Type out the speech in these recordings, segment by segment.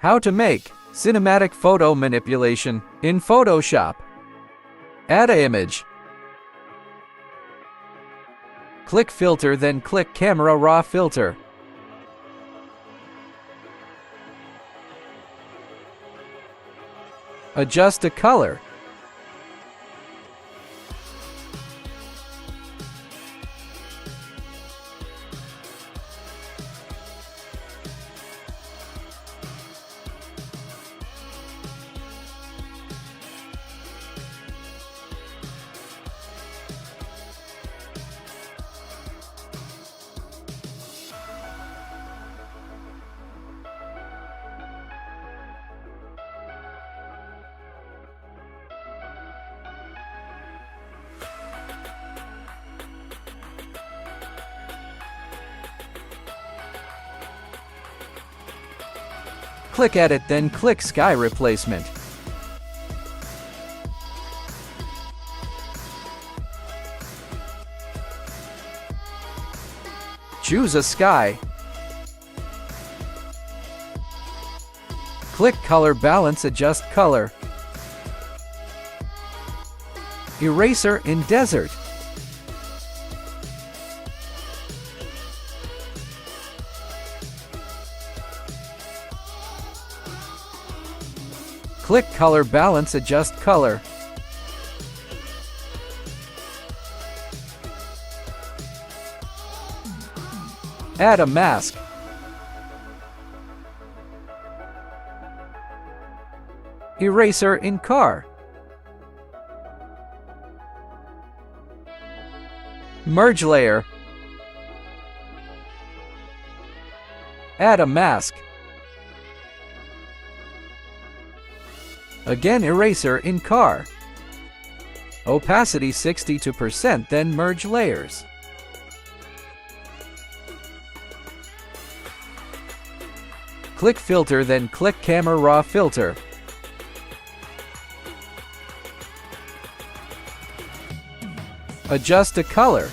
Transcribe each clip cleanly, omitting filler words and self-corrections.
How to make cinematic photo manipulation in Photoshop. Add an image. Click Filter, then click Camera Raw Filter. Adjust the color. Click Edit, then click Sky Replacement. Choose a sky. Click Color Balance, adjust color. Eraser in desert. Click Color Balance, adjust color. Add a mask. Eraser in car. Merge layer. Add a mask. Again, eraser in car. Opacity 62%, then merge layers. Click Filter, then click Camera Raw Filter. Adjust the color.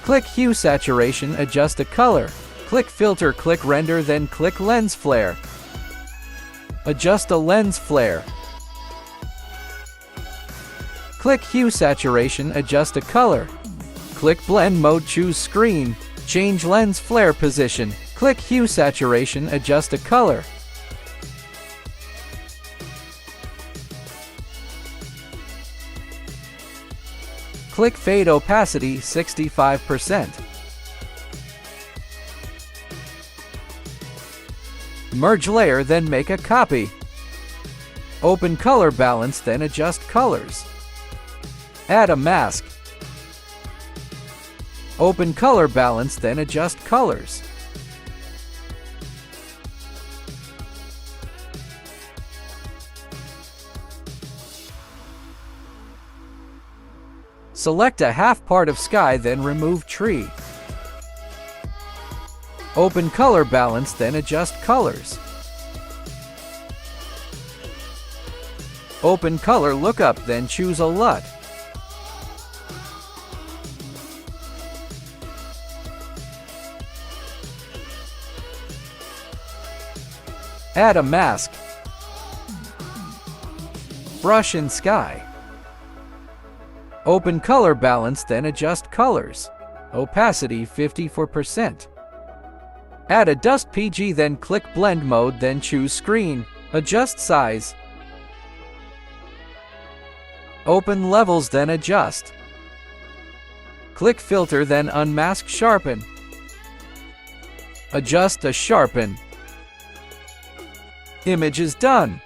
Click Hue Saturation, adjust the color. Click Filter, click Render, then click Lens Flare. Adjust a lens flare. Click Hue Saturation, adjust a color. Click Blend Mode, choose Screen. Change lens flare position. Click Hue Saturation, adjust a color. Click Fade Opacity 65%. Merge layer, then make a copy. Open Color Balance, then adjust colors. Add a mask. Open Color Balance, then adjust colors. Select a half part of sky, then remove tree. Open Color Balance, then adjust colors. Open Color Lookup, then choose a LUT. Add a mask. Brush in sky. Open Color Balance, then adjust colors. Opacity 54%. Add a dust PG, then click Blend Mode, then choose Screen. Adjust size. Open Levels, then adjust. Click Filter, then unmask Sharpen. Adjust to Sharpen. Image is done.